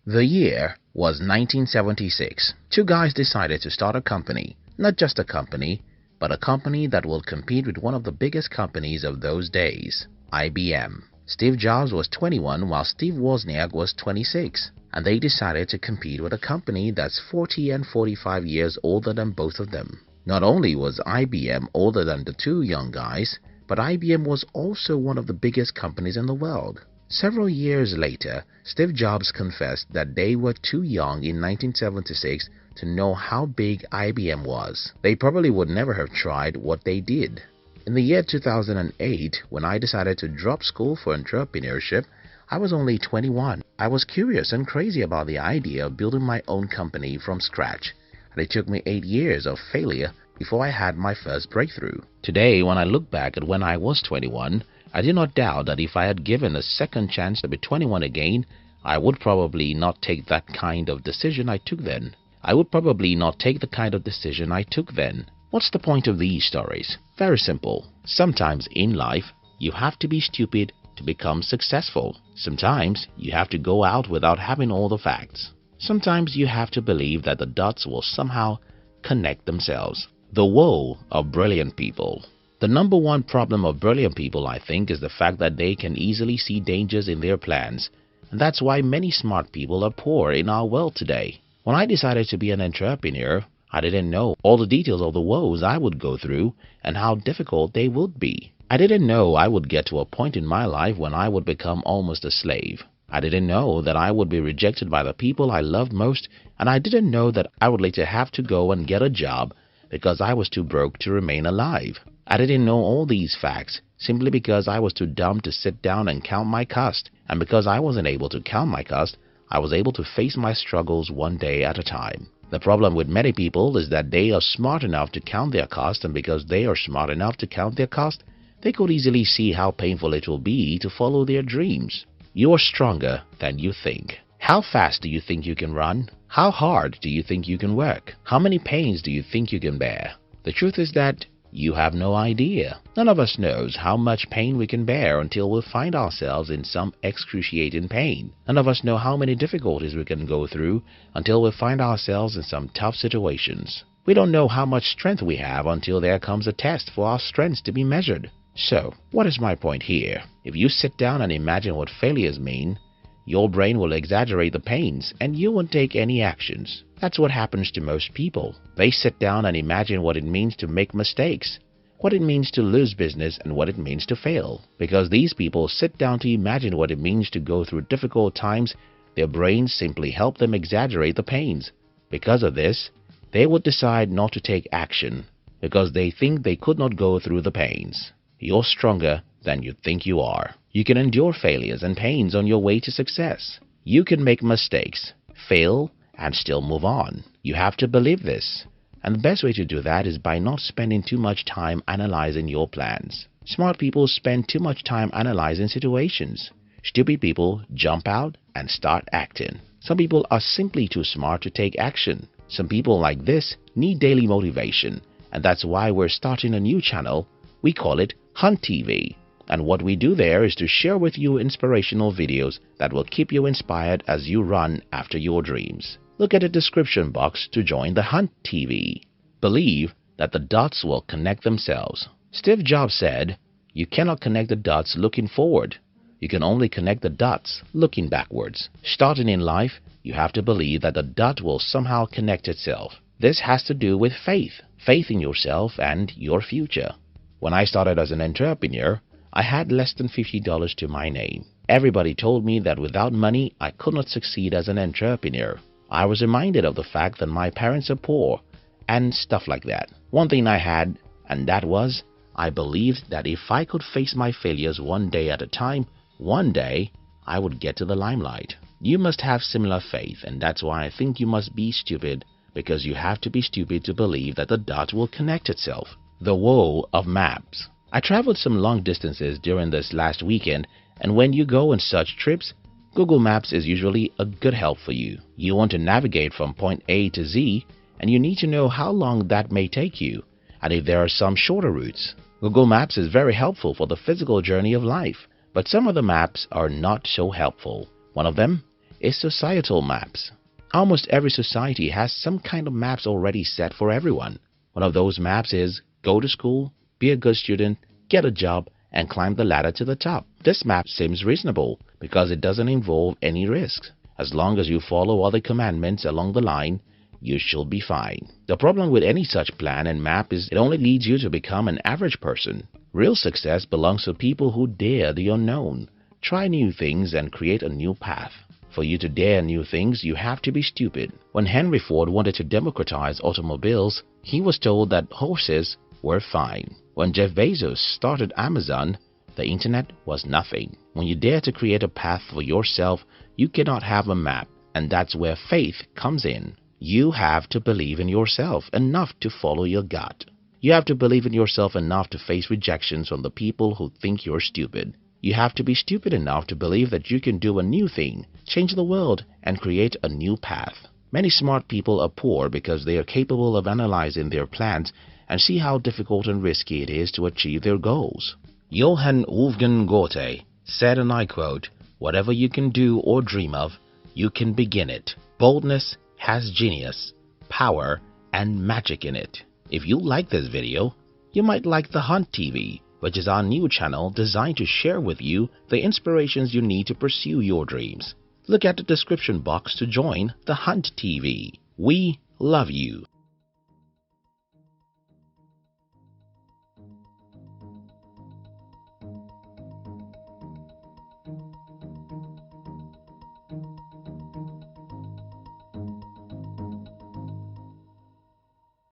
The year was 1976. Two guys decided to start a company. Not just a company, but a company that will compete with one of the biggest companies of those days, IBM. Steve Jobs was 21 while Steve Wozniak was 26, and they decided to compete with a company that's 40 and 45 years older than both of them. Not only was IBM older than the two young guys, but IBM was also one of the biggest companies in the world. Several years later, Steve Jobs confessed that they were too young in 1976 to know how big IBM was. They probably would never have tried what they did. In the year 2008, when I decided to drop school for entrepreneurship, I was only 21. I was curious and crazy about the idea of building my own company from scratch, and it took me 8 years of failure before I had my first breakthrough. Today, when I look back at when I was 21, I do not doubt that if I had given a second chance to be 21 again, I would probably not take that kind of decision I took then. What's the point of these stories? Very simple. Sometimes in life, you have to be stupid to become successful. Sometimes you have to go out without having all the facts. Sometimes you have to believe that the dots will somehow connect themselves. The woe of brilliant people. The number one problem of brilliant people, I think, is the fact that they can easily see dangers in their plans, and that's why many smart people are poor in our world today. When I decided to be an entrepreneur, I didn't know all the details of the woes I would go through and how difficult they would be. I didn't know I would get to a point in my life when I would become almost a slave. I didn't know that I would be rejected by the people I loved most, and I didn't know that I would later have to go and get a job because I was too broke to remain alive. I didn't know all these facts simply because I was too dumb to sit down and count my cost, and because I wasn't able to count my cost, I was able to face my struggles one day at a time. The problem with many people is that they are smart enough to count their cost, and because they are smart enough to count their cost, they could easily see how painful it will be to follow their dreams. You are stronger than you think. How fast do you think you can run? How hard do you think you can work? How many pains do you think you can bear? The truth is that you have no idea. None of us knows how much pain we can bear until we find ourselves in some excruciating pain. None of us know how many difficulties we can go through until we find ourselves in some tough situations. We don't know how much strength we have until there comes a test for our strengths to be measured. So, what is my point here? If you sit down and imagine what failures mean, your brain will exaggerate the pains and you won't take any actions. That's what happens to most people. They sit down and imagine what it means to make mistakes, what it means to lose business, and what it means to fail. Because these people sit down to imagine what it means to go through difficult times, their brains simply help them exaggerate the pains. Because of this, they would decide not to take action because they think they could not go through the pains. You're stronger than you think you are. You can endure failures and pains on your way to success. You can make mistakes, fail, and still move on. You have to believe this. And the best way to do that is by not spending too much time analyzing your plans. Smart people spend too much time analyzing situations. Stupid people jump out and start acting. Some people are simply too smart to take action. Some people like this need daily motivation, and that's why we're starting a new channel. We call it Hunt TV. And what we do there is to share with you inspirational videos that will keep you inspired as you run after your dreams. Look at the description box to join the Hunt TV. Believe that the dots will connect themselves. Steve Jobs said, "You cannot connect the dots looking forward. You can only connect the dots looking backwards." Starting in life, you have to believe that the dot will somehow connect itself. This has to do with faith in yourself and your future. When I started as an entrepreneur, I had less than $50 to my name. Everybody told me that without money, I could not succeed as an entrepreneur. I was reminded of the fact that my parents are poor and stuff like that. One thing I had, and that was, I believed that if I could face my failures one day at a time, one day I would get to the limelight. You must have similar faith, and that's why I think you must be stupid, because you have to be stupid to believe that the dot will connect itself. The woe of maps. I traveled some long distances during this last weekend, and when you go on such trips, Google Maps is usually a good help for you. You want to navigate from point A to Z, and you need to know how long that may take you, and if there are some shorter routes. Google Maps is very helpful for the physical journey of life, but some of the maps are not so helpful. One of them is societal maps. Almost every society has some kind of maps already set for everyone. One of those maps is go to school, be a good student, get a job, and climb the ladder to the top. This map seems reasonable because it doesn't involve any risks. As long as you follow all the commandments along the line, you should be fine. The problem with any such plan and map is it only leads you to become an average person. Real success belongs to people who dare the unknown, try new things, and create a new path. For you to dare new things, you have to be stupid. When Henry Ford wanted to democratize automobiles, he was told that horses were fine. When Jeff Bezos started Amazon, the internet was nothing. When you dare to create a path for yourself, you cannot have a map, and that's where faith comes in. You have to believe in yourself enough to follow your gut. You have to believe in yourself enough to face rejections from the people who think you're stupid. You have to be stupid enough to believe that you can do a new thing, change the world, and create a new path. Many smart people are poor because they are capable of analyzing their plans and see how difficult and risky it is to achieve their goals. Johann Wolfgang Goethe said, and I quote, "Whatever you can do or dream of, you can begin it. Boldness has genius, power, and magic in it." If you like this video, you might like The Hunt TV, which is our new channel designed to share with you the inspirations you need to pursue your dreams. Look at the description box to join The Hunt TV. We love you.